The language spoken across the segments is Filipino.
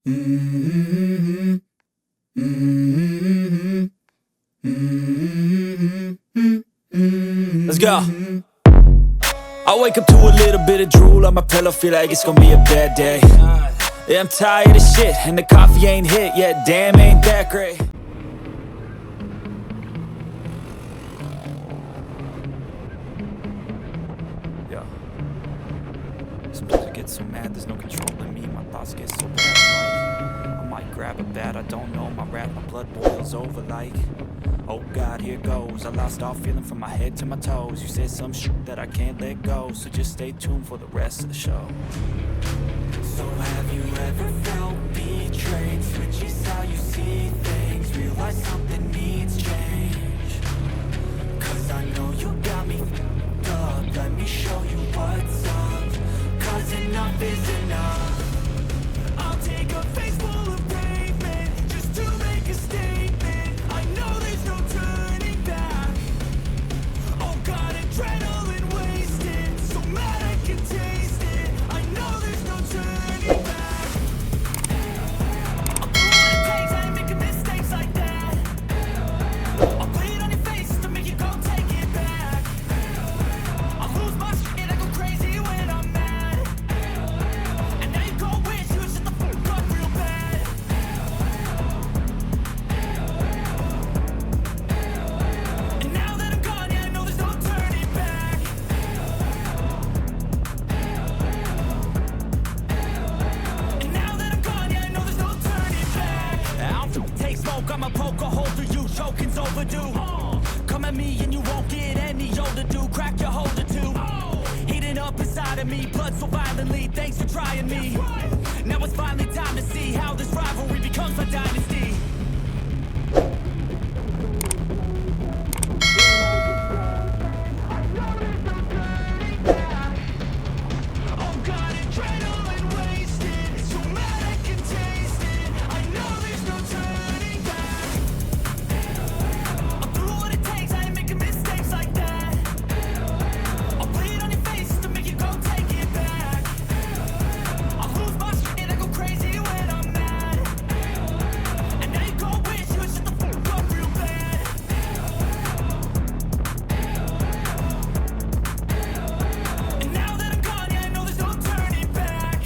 Let's go. I wake up to a little bit of drool on my pillow, feel like it's gonna be a bad day. Yeah, I'm tired of shit, and the coffee ain't hit yet, damn, ain't that great. Yeah. Sometimes I get so mad, there's no controlling me, my thoughts get so bad, I might grab a bat, I don't know, my wrath, my blood boils over like, oh God, here goes. I lost all feeling from my head to my toes. You said some shit that I can't let go, so just stay tuned for the rest of the show. So have you ever felt betrayed? Switches how you see things, realize something needs change. Cause I know you got me f***ed up. Let me show you what's up. Cause enough is enough. I'll take a face full of pavement just to make a statement. I know there's no turning back. Oh God, adrenaline wasted, so mad I can taste it. I know there's no turning back. I'll do what it takes, I ain't making mistakes like that. I'll play it on your face to make you go take it back. I'll lose my shit, I go crazy when I'm mad. And now you go wish you shut the fuck up real bad. And now that I'm gone, yeah, I know there's no turning back. And now that I'm gone, yeah, I know there's no turning back. I don't take smoke, I'ma poke a hole through you, choking's overdue. Come at me and you won't get any older, dude. Crack your holder too. Heating up inside of me, blood so violently, thanks for trying me. Now it's finally time to see how this rivalry becomes a dynasty. Oh God, adrenaline wasted, so mad I can taste it. I know there's no turning back. I'll do what it takes, I ain't making mistakes like that. I'll play it on your face to make you go take it back. I'll lose my shit, I go crazy when I'm mad. And now you go wish you would shut the fuck up real bad. And now that I'm gone, yeah, I know there's no turning back.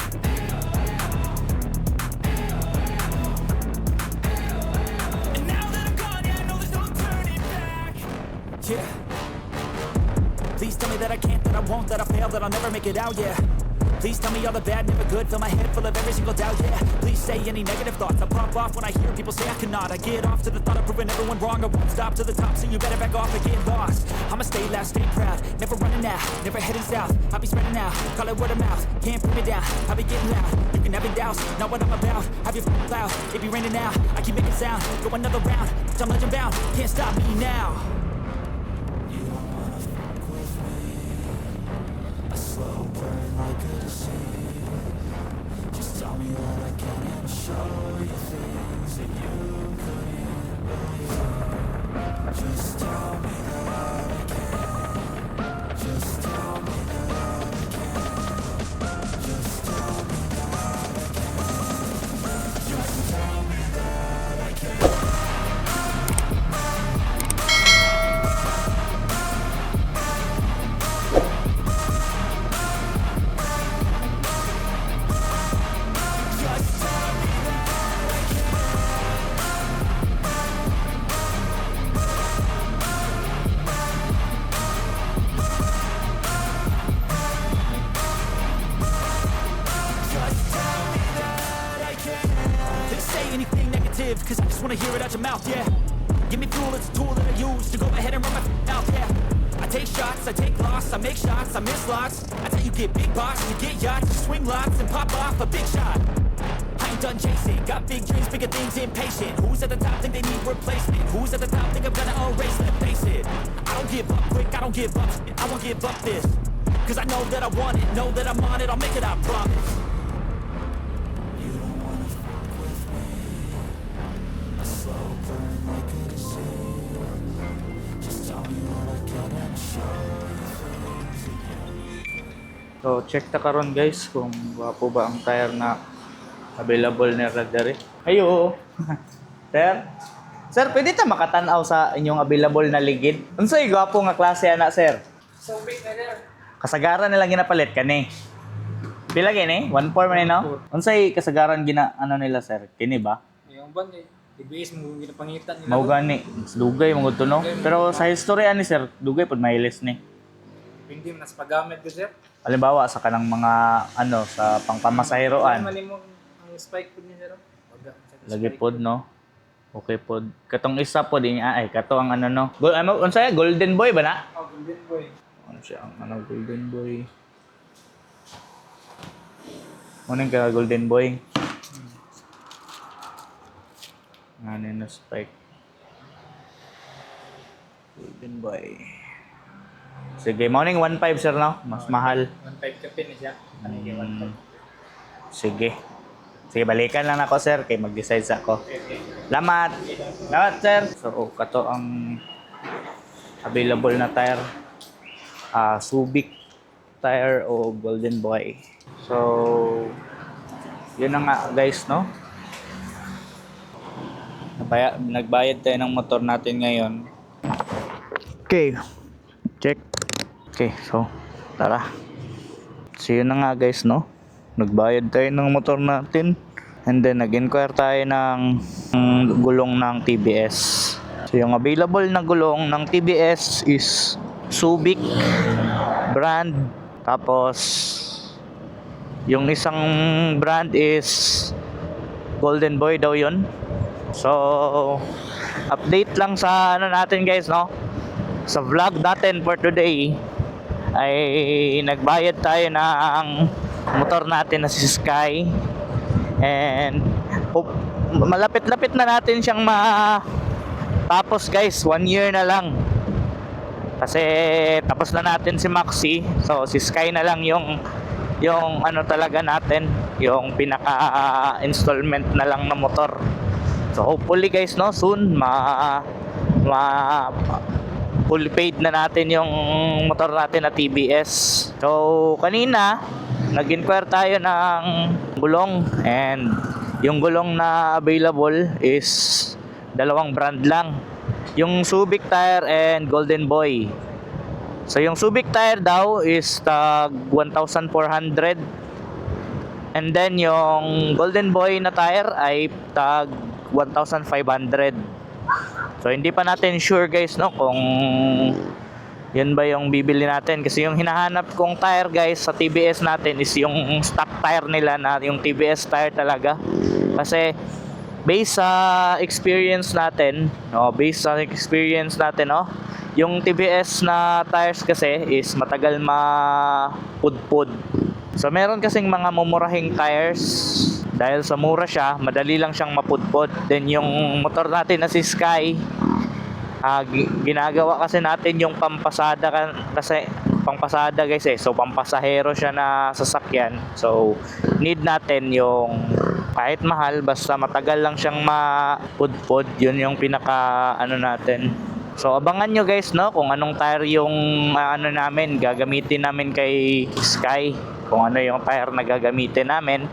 And now that I'm gone, yeah, I know there's no turning back. Yeah. Please tell me that I can't, that I won't, that I fail, that I'll never make it out, yeah. Please tell me all the bad, never good, fill my head full of every single doubt, yeah. Please say any negative thoughts, I pop off when I hear people say I cannot. I get off to the thought of proving everyone wrong, I won't stop to the top, so you better back off and get lost. I'ma stay loud, stay proud, never running out, never heading south. I'll be spreading out, call it word of mouth, can't put me down, I'll be getting loud. You can have it doubts, not what I'm about, have your f***ing cloud, it be raining now, I keep making sound, go another round, I'm legend bound, can't stop me now. You don't wanna fuck with me, a slow burn like a disease. Just tell me that I can and show you things that you couldn't believe. Just tell me that I can. Just tell me that I can. Just tell me that I can. Just tell me that I can. Cause I just wanna hear it out your mouth, yeah. Give me fuel, it's a tool that I use to go ahead and run my mouth, yeah. I take shots, I take loss, I make shots, I miss lots. That's how you get big box, you get yachts, you swing lots and pop off a big shot. I ain't done chasing, got big dreams, bigger things, impatient. Who's at the top think they need replacement? Who's at the top think I'm gonna erase them? Face it, I don't give up quick, I don't give up shit, I won't give up this. Cause I know that I want it, know that I'm on it, I'll make it, I promise. You don't wanna fuck with me, a slow burn like a disease. Just tell me what I can and show you things that you. So check ta karon guys kung wapo ba ang tire na Available na radar eh. Ayo. Sir? Sir, pwede ta makatanaw sa inyong available na ligid? Unsay gwapo nga klase ana, sir? Subic na sir. Kasagaran na lang ginapalit kani. Pila gini? 1.4 man no? Unsay kasagaran gina ano nila, sir? Kini ba? Yung ban eh. TVS mo ginapangitan nila. Mao gani. Dugay mo gud to no. Pero sa history ani, sir, dugay pud miles ni. Hindi mo nas paggamit ko sir. Halimbawa sa kanang mga ano sa pangpamasaheroan. Ano mo ang spike po niya sir? Lagi pod no. Okay pod. Katong isa pod ay kato ang ano no. Ano unsay Golden Boy ba na? Oh, Golden Boy. Ano siya ang ano Golden Boy. Muning ka Golden Boy. Ano na spike. Golden Boy. Sige, morning 1.5 sir no. Mas mahal. 1.5 ka pin siya. Ano yung 1.5? Sige. Sige, balikan lang ako sir kay mag-decide sa ako. Okay. Salamat. Salamat sir. So, kato ang available na tire. Subic tire o Golden Boy. So, yun na nga guys, no? Nagbayad tayo ng motor natin ngayon. Okay. Check. Okay, so, tara. So, yun na nga guys, no? Nagbayad tayo ng motor natin. And then, nag-inquire tayo ng gulong ng TVS. So, yung available na gulong ng TVS is Subic brand. Tapos, yung isang brand is Golden Boy daw yun. So, update lang sa ano natin guys, no? Sa vlog natin for today ay nagbayad tayo ng motor natin na si Sky. And malapit-lapit na natin siyang tapos guys, 1 year na lang. Kasi tapos na natin si Maxi. So si Sky na lang yung ano talaga natin, yung pinaka installment na lang na motor. So hopefully guys, no, soon fully paid na natin yung motor natin na TVS. So kanina nag-inquire tayo ng gulong, and yung gulong na available is dalawang brand lang, yung Subic tire and Golden Boy. So yung Subic tire daw is tag 1,400, and then yung Golden Boy na tire ay tag 1,500. So hindi pa natin sure guys, no, kung yun ba yung bibili natin, kasi yung hinahanap kong tire guys sa TVS natin is yung stock tire nila, na yung TVS tire talaga. Kasi based sa experience natin, no, yung TVS na tires kasi is matagal mapudpud. So meron kasing mga mumurahing tires, dahil sa mura siya, madali lang siyang mapudpud. Then yung motor natin na si Sky, ginagawa kasi natin yung pampasada guys eh. So pampasahero siya na sasakyan. So need natin yung kahit mahal, basta matagal lang siyang mapudpud. Yun yung pinaka ano natin. So abangan nyo guys, no, kung anong tire yung ano namin gagamitin namin kay Sky, kung ano yung tire na gagamitin namin.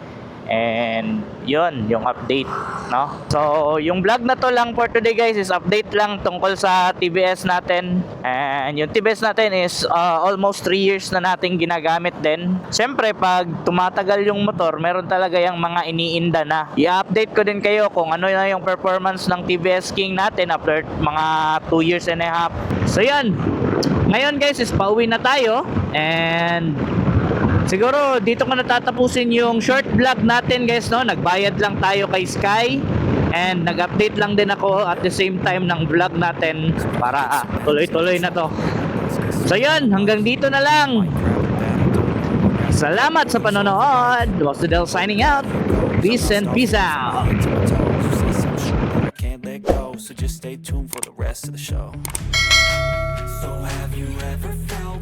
And yun yung update, no? So yung vlog na to lang for today guys is update lang tungkol sa TVS natin. And yung TVS natin is almost 3 years na nating ginagamit din. Siyempre pag tumatagal yung motor, meron talaga yung mga iniinda na. I-update ko din kayo kung ano na yung performance ng TVS King natin after mga 2 years and a half. So yun, ngayon guys is pauwi na tayo. And siguro dito ko natatapusin yung short vlog natin guys, no. Nagbayad lang tayo kay Sky, and nag-update lang din ako at the same time ng vlog natin para tuloy-tuloy na to. So yun, hanggang dito na lang. Salamat sa panonood. Was Del signing out. Peace and peace out. I can't let go, so just stay tuned for the rest of the show. So have you ever felt